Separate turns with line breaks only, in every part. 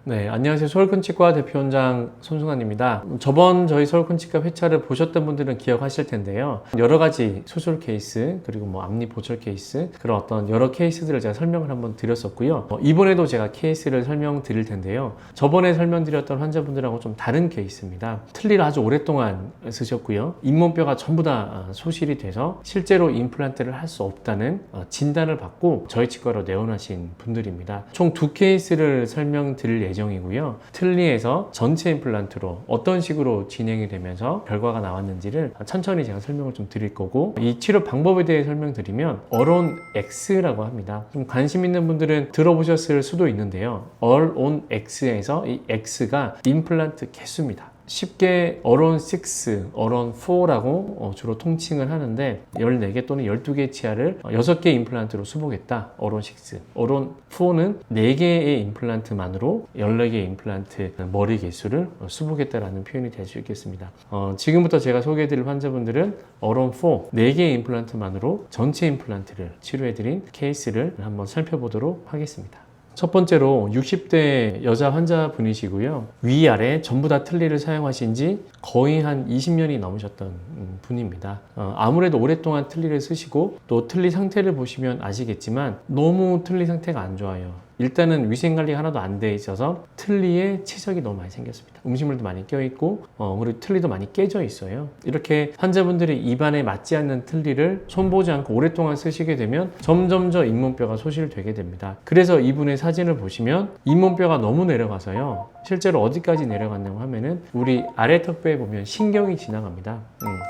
네, 안녕하세요. 서울큰치과 대표원장 손승환입니다. 저번 저희 서울큰치과 회차를 보셨던 분들은 기억하실 텐데요. 여러 가지 수술 케이스, 그리고 앞니 보철 케이스, 그런 어떤 여러 케이스들을 제가 설명을 한번 드렸었고요. 이번에도 제가 케이스를 설명드릴 텐데요. 저번에 설명드렸던 환자분들하고 좀 다른 케이스입니다. 틀니를 아주 오랫동안 쓰셨고요. 잇몸뼈가 전부 다 소실이 돼서 실제로 임플란트를 할 수 없다는 진단을 받고 저희 치과로 내원하신 분들입니다. 총 두 케이스를 설명드릴 예정이고요. 틀니에서 전체 임플란트로 어떤 식으로 진행이 되면서 결과가 나왔는지를 천천히 제가 설명을 좀 드릴 거고, 이 치료 방법에 대해 설명드리면 All-on X라고 합니다. 좀 관심 있는 분들은 들어보셨을 수도 있는데요. All-on X에서 이 X가 임플란트 개수입니다. 쉽게 All-on 6, All-on 4라고 주로 통칭을 하는데 14개 또는 12개 치아를 6개 임플란트로 수복했다. All-on 6. All-on 4는 4개의 임플란트만으로 14개의 임플란트 머리 개수를 수복했다라는 표현이 될 수 있겠습니다. 지금부터 제가 소개해드릴 환자분들은 All-on 4, 4개의 임플란트만으로 전체 임플란트를 치료해드린 케이스를 한번 살펴보도록 하겠습니다. 첫 번째로 60대 여자 환자분이시고요. 위아래 전부 다 틀니를 사용하신 지 거의 한 20년이 넘으셨던 분입니다. 아무래도 오랫동안 틀니를 쓰시고 또 틀니 상태를 보시면 아시겠지만 너무 틀니 상태가 안 좋아요. 일단은 위생관리가 하나도 안 돼 있어서 틀니에 치석이 너무 많이 생겼습니다. 음식물도 많이 껴있고 그리고 틀니도 많이 깨져 있어요. 이렇게 환자분들이 입안에 맞지 않는 틀니를 손보지 않고 오랫동안 쓰시게 되면 점점 잇몸뼈가 소실되게 됩니다. 그래서 이분의 사진을 보시면 잇몸뼈가 너무 내려가서요. 실제로 어디까지 내려갔냐고 하면은 우리 아래 턱뼈에 보면 신경이 지나갑니다.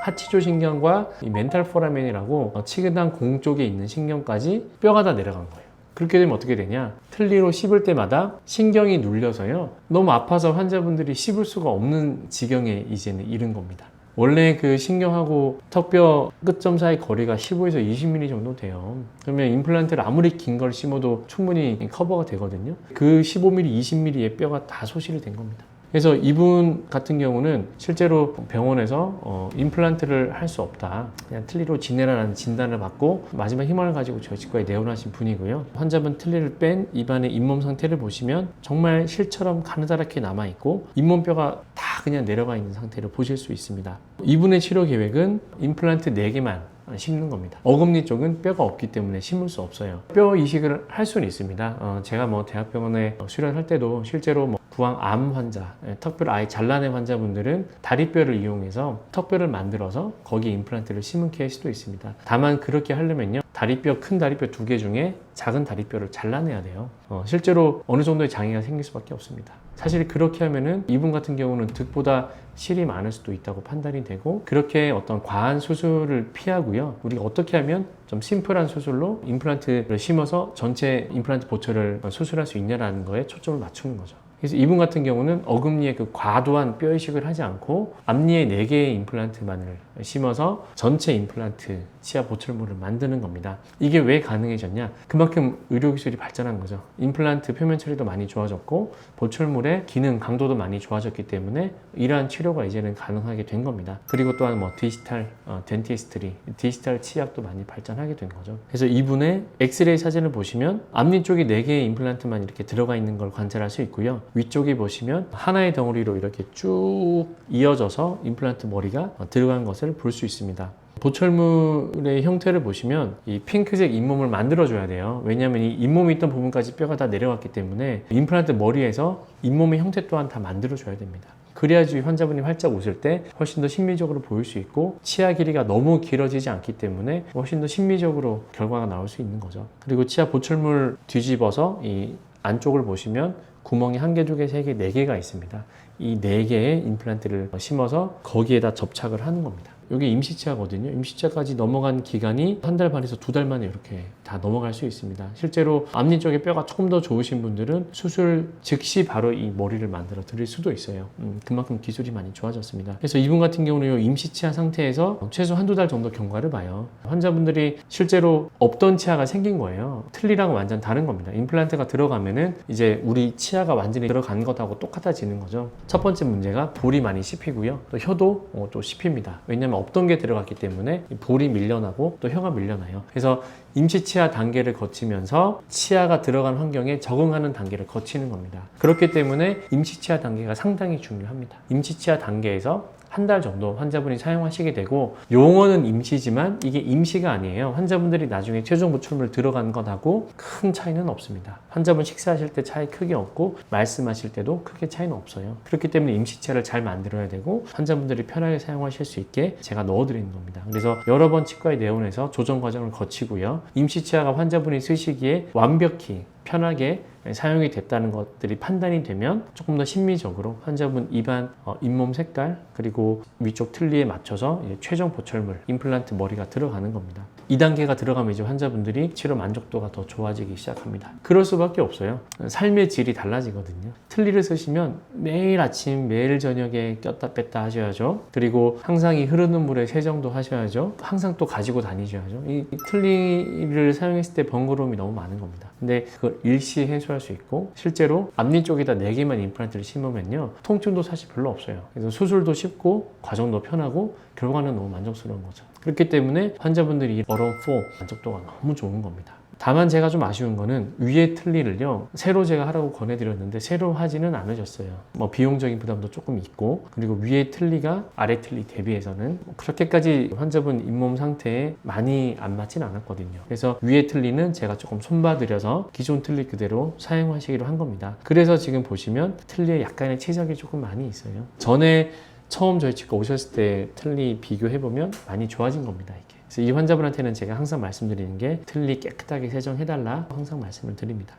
하치조 신경과 이 멘탈 포라멘이라고 치근단 공 쪽에 있는 신경까지 뼈가 다 내려간 거예요. 그렇게 되면 어떻게 되냐? 틀니로 씹을 때마다 신경이 눌려서요. 너무 아파서 환자분들이 씹을 수가 없는 지경에 이제는 이른 겁니다. 원래 그 신경하고 턱뼈 끝점 사이 거리가 15에서 20mm 정도 돼요. 그러면 임플란트를 아무리 긴 걸 심어도 충분히 커버가 되거든요. 그 15mm, 20mm의 뼈가 다 소실이 된 겁니다. 그래서 이분 같은 경우는 실제로 병원에서 임플란트를 할 수 없다, 그냥 틀니로 지내라는 진단을 받고 마지막 희망을 가지고 저희 치과에 내원하신 분이고요. 환자분 틀니를 뺀 입안의 잇몸 상태를 보시면 정말 실처럼 가느다랗게 남아있고 잇몸뼈가 다 그냥 내려가 있는 상태를 보실 수 있습니다. 이분의 치료 계획은 임플란트 4개만 심는 겁니다. 어금니 쪽은 뼈가 없기 때문에 심을 수 없어요. 뼈 이식을 할 수는 있습니다. 제가 대학병원에 수련할 때도 실제로 구왕암 환자, 턱뼈를 아예 잘라낸 환자분들은 다리뼈를 이용해서 턱뼈를 만들어서 거기에 임플란트를 심은 케이스도 있습니다. 다만 그렇게 하려면요, 다리뼈, 큰 다리뼈 2개 중에 작은 다리뼈를 잘라내야 돼요. 실제로 어느 정도의 장애가 생길 수밖에 없습니다. 사실 그렇게 하면은 이분 같은 경우는 득보다 실이 많을 수도 있다고 판단이 되고, 그렇게 어떤 과한 수술을 피하고요. 우리가 어떻게 하면 좀 심플한 수술로 임플란트를 심어서 전체 임플란트 보철을 수술할 수 있냐라는 거에 초점을 맞추는 거죠. 그래서 이분 같은 경우는 어금니에 그 과도한 뼈 이식을 하지 않고 앞니에 4개의 임플란트만을 심어서 전체 임플란트 치아 보철물을 만드는 겁니다. 이게 왜 가능해졌냐? 그만큼 의료기술이 발전한 거죠. 임플란트 표면 처리도 많이 좋아졌고 보철물의 기능, 강도도 많이 좋아졌기 때문에 이러한 치료가 이제는 가능하게 된 겁니다. 그리고 또한 디지털 덴티스트리, 디지털 치약도 많이 발전하게 된 거죠. 그래서 이분의 엑스레이 사진을 보시면 앞니 쪽에 4개의 임플란트만 이렇게 들어가 있는 걸 관찰할 수 있고요. 위쪽에 보시면 하나의 덩어리로 이렇게 쭉 이어져서 임플란트 머리가 들어간 것을 볼 수 있습니다. 보철물의 형태를 보시면 이 핑크색 잇몸을 만들어줘야 돼요. 왜냐하면 이 잇몸이 있던 부분까지 뼈가 다 내려갔기 때문에 임플란트 머리에서 잇몸의 형태 또한 다 만들어줘야 됩니다. 그래야지 환자분이 활짝 웃을 때 훨씬 더 심미적으로 보일 수 있고, 치아 길이가 너무 길어지지 않기 때문에 훨씬 더 심미적으로 결과가 나올 수 있는 거죠. 그리고 치아 보철물 뒤집어서 이 안쪽을 보시면 구멍이 1개, 2개, 3개, 4개가 있습니다. 이 4개의 임플란트를 심어서 거기에다 접착을 하는 겁니다. 이게 임시치아거든요. 임시치아까지 넘어간 기간이 1달 반에서 2달 만에 이렇게 다 넘어갈 수 있습니다. 실제로 앞니 쪽에 뼈가 조금 더 좋으신 분들은 수술 즉시 바로 이 머리를 만들어 드릴 수도 있어요. 그만큼 기술이 많이 좋아졌습니다. 그래서 이분 같은 경우는 임시치아 상태에서 최소 1~2달 정도 경과를 봐요. 환자분들이 실제로 없던 치아가 생긴 거예요. 틀니랑 완전 다른 겁니다. 임플란트가 들어가면은 이제 우리 치아가 완전히 들어간 것하고 똑같아지는 거죠. 첫 번째 문제가 볼이 많이 씹히고요. 또 혀도 또 씹힙니다. 왜냐면 없던 게 들어갔기 때문에 볼이 밀려나고 또 혀가 밀려나요. 그래서 임시 치아 단계를 거치면서 치아가 들어간 환경에 적응하는 단계를 거치는 겁니다. 그렇기 때문에 임시 치아 단계가 상당히 중요합니다. 임시 치아 단계에서 한 달 정도 환자분이 사용하시게 되고, 용어는 임시지만 이게 임시가 아니에요. 환자분들이 나중에 최종 보철물 들어간 것하고 큰 차이는 없습니다. 환자분 식사하실 때 차이 크게 없고 말씀하실 때도 크게 차이는 없어요. 그렇기 때문에 임시치아를 잘 만들어야 되고 환자분들이 편하게 사용하실 수 있게 제가 넣어드리는 겁니다. 그래서 여러 번 치과에 내원해서 조정 과정을 거치고요. 임시치아가 환자분이 쓰시기에 완벽히 편하게 사용이 됐다는 것들이 판단이 되면 조금 더 심미적으로 환자분 입안, 잇몸 색깔 그리고 위쪽 틀니에 맞춰서 최종 보철물, 임플란트 머리가 들어가는 겁니다. 2단계가 들어가면 이제 환자분들이 치료 만족도가 더 좋아지기 시작합니다. 그럴 수밖에 없어요. 삶의 질이 달라지거든요. 틀니를 쓰시면 매일 아침, 매일 저녁에 꼈다 뺐다 하셔야죠. 그리고 항상 이 흐르는 물에 세정도 하셔야죠. 항상 또 가지고 다니셔야죠. 이 틀니를 사용했을 때 번거로움이 너무 많은 겁니다. 근데 그걸 일시 해소할 수 있고, 실제로 앞니 쪽에다 4개만 임플란트를 심으면요, 통증도 사실 별로 없어요. 그래서 수술도 쉽고 과정도 편하고 결과는 너무 만족스러운 거죠. 그렇기 때문에 환자분들이 어런4 만족도가 너무 좋은 겁니다. 다만 제가 좀 아쉬운 거는 위에 틀니를요, 새로 제가 하라고 권해드렸는데 새로 하지는 않으셨어요. 뭐 비용적인 부담도 조금 있고, 그리고 위에 틀니가 아래 틀니 대비해서는 그렇게까지 환자분 잇몸 상태에 많이 안 맞진 않았거든요. 그래서 위에 틀니는 제가 조금 손봐드려서 기존 틀니 그대로 사용하시기로 한 겁니다. 그래서 지금 보시면 틀니에 약간의 치석이 조금 많이 있어요. 전에 처음 저희 치과 오셨을 때 틀니 비교해보면 많이 좋아진 겁니다, 이게. 그래서 이 환자분한테는 제가 항상 말씀드리는 게 틀니 깨끗하게 세정해달라 항상 말씀을 드립니다.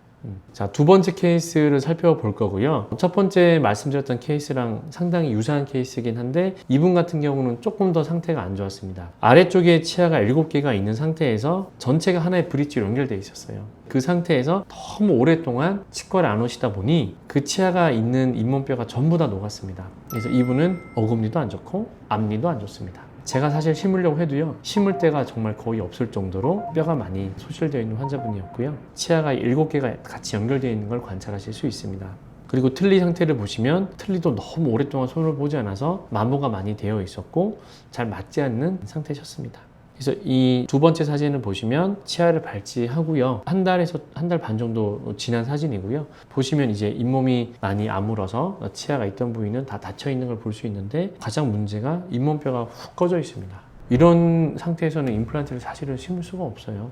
자, 두 번째 케이스를 살펴볼 거고요. 첫 번째 말씀드렸던 케이스랑 상당히 유사한 케이스이긴 한데, 이분 같은 경우는 조금 더 상태가 안 좋았습니다. 아래쪽에 치아가 7개가 있는 상태에서 전체가 하나의 브릿지로 연결되어 있었어요. 그 상태에서 너무 오랫동안 치과를 안 오시다 보니 그 치아가 있는 잇몸뼈가 전부 다 녹았습니다. 그래서 이분은 어금니도 안 좋고 앞니도 안 좋습니다. 제가 사실 심으려고 해도요, 심을 데가 정말 거의 없을 정도로 뼈가 많이 소실되어 있는 환자분이었고요. 치아가 7개가 같이 연결되어 있는 걸 관찰하실 수 있습니다. 그리고 틀니 상태를 보시면 틀니도 너무 오랫동안 손을 보지 않아서 마모가 많이 되어 있었고 잘 맞지 않는 상태셨습니다. 그래서 이 두 번째 사진을 보시면 치아를 발치하고요, 한 달에서 한 달 반 정도 지난 사진이고요. 보시면 이제 잇몸이 많이 아물어서 치아가 있던 부위는 다 닫혀 있는 걸 볼 수 있는데, 가장 문제가 잇몸뼈가 훅 꺼져 있습니다. 이런 상태에서는 임플란트를 사실은 심을 수가 없어요.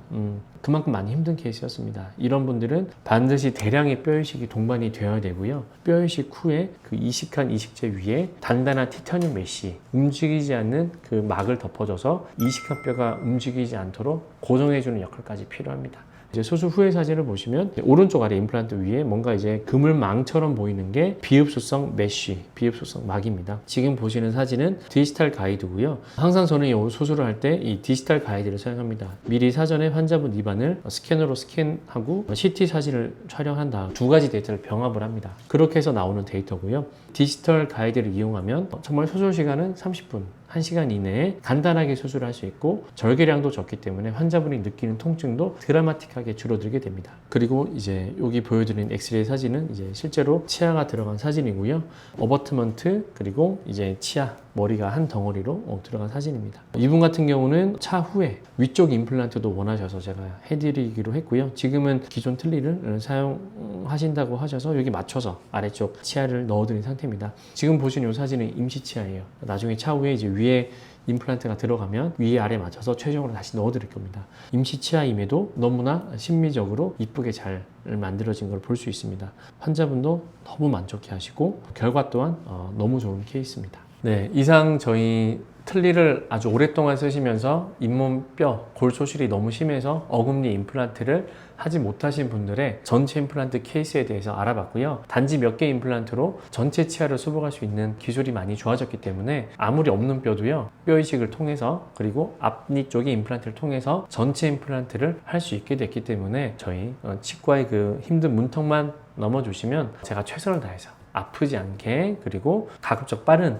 그만큼 많이 힘든 케이스였습니다. 이런 분들은 반드시 대량의 뼈이식이 동반이 되어야 되고요. 뼈이식 후에 그 이식한 이식제 위에 단단한 티타늄 메쉬, 움직이지 않는 그 막을 덮어줘서 이식한 뼈가 움직이지 않도록 고정해주는 역할까지 필요합니다. 이제 수술 후의 사진을 보시면 오른쪽 아래 임플란트 위에 뭔가 이제 그물망처럼 보이는 게 비흡수성 메쉬, 비흡수성 막입니다. 지금 보시는 사진은 디지털 가이드고요. 항상 저는 이 수술을 할 때 이 디지털 가이드를 사용합니다. 미리 사전에 환자분 입안을 스캐너로 스캔하고 CT 사진을 촬영한 다음 두 가지 데이터를 병합을 합니다. 그렇게 해서 나오는 데이터고요. 디지털 가이드를 이용하면 정말 수술 시간은 30분, 1시간 이내에 간단하게 수술을 할 수 있고, 절개량도 적기 때문에 환자분이 느끼는 통증도 드라마틱하게 줄어들게 됩니다. 그리고 이제 여기 보여드린 엑스레이 사진은 이제 실제로 치아가 들어간 사진이고요. 어버트먼트 그리고 이제 치아 머리가 한 덩어리로 들어간 사진입니다. 이분 같은 경우는 차후에 위쪽 임플란트도 원하셔서 제가 해드리기로 했고요. 지금은 기존 틀니를 사용하신다고 하셔서 여기 맞춰서 아래쪽 치아를 넣어드린 상태입니다. 지금 보시는 이 사진은 임시 치아예요. 나중에 차후에 이제 위에 임플란트가 들어가면 위에 아래 맞춰서 최종으로 다시 넣어드릴 겁니다. 임시 치아임에도 너무나 심미적으로 이쁘게 잘 만들어진 걸 볼 수 있습니다. 환자분도 너무 만족해 하시고 결과 또한 너무 좋은 케이스입니다. 네, 이상 저희 틀니를 아주 오랫동안 쓰시면서 잇몸뼈 골 소실이 너무 심해서 어금니 임플란트를 하지 못하신 분들의 전체 임플란트 케이스에 대해서 알아봤고요. 단지 몇 개 임플란트로 전체 치아를 수복할 수 있는 기술이 많이 좋아졌기 때문에 아무리 없는 뼈도요, 뼈 이식을 통해서 그리고 앞니 쪽의 임플란트를 통해서 전체 임플란트를 할 수 있게 됐기 때문에 저희 치과의 그 힘든 문턱만 넘어주시면 제가 최선을 다해서 아프지 않게 그리고 가급적 빠른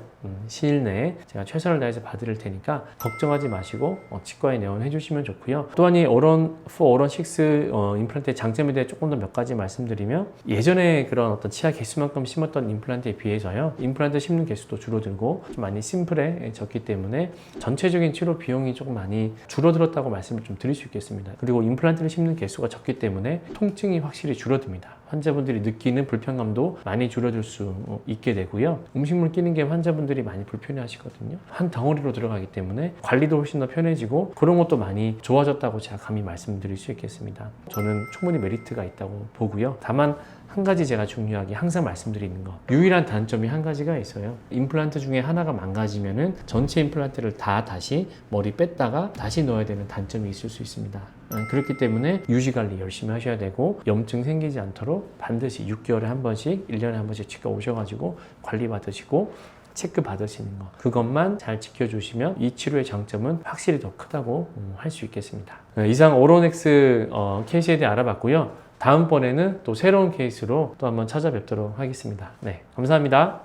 시일 내에 제가 최선을 다해서 봐드릴 테니까 걱정하지 마시고 치과에 내원해 주시면 좋고요. 또한 이 오런 4, 오런 6 임플란트의 장점에 대해 조금 더 몇 가지 말씀드리면 예전에 그런 어떤 치아 개수만큼 심었던 임플란트에 비해서요, 임플란트 심는 개수도 줄어들고 좀 많이 심플해졌기 때문에 전체적인 치료 비용이 조금 많이 줄어들었다고 말씀을 좀 드릴 수 있겠습니다. 그리고 임플란트를 심는 개수가 적기 때문에 통증이 확실히 줄어듭니다. 환자분들이 느끼는 불편감도 많이 줄어들 수 있게 되고요. 음식물 끼는 게 환자분들이 많이 불편해 하시거든요. 한 덩어리로 들어가기 때문에 관리도 훨씬 더 편해지고 그런 것도 많이 좋아졌다고 제가 감히 말씀드릴 수 있겠습니다. 저는 충분히 메리트가 있다고 보고요. 다만 한 가지 제가 중요하게 항상 말씀드리는 거, 유일한 단점이 한 가지가 있어요. 임플란트 중에 하나가 망가지면은 전체 임플란트를 다시 머리 뺐다가 다시 넣어야 되는 단점이 있을 수 있습니다. 그렇기 때문에 유지관리 열심히 하셔야 되고 염증 생기지 않도록 반드시 6개월에 한 번씩 1년에 한 번씩 치과 오셔가지고 관리 받으시고 체크 받으시는 거, 그것만 잘 지켜주시면 이 치료의 장점은 확실히 더 크다고 할 수 있겠습니다. 이상 오로넥스 케이스에 대해 알아봤고요. 다음번에는 또 새로운 케이스로 또 한번 찾아뵙도록 하겠습니다. 네, 감사합니다.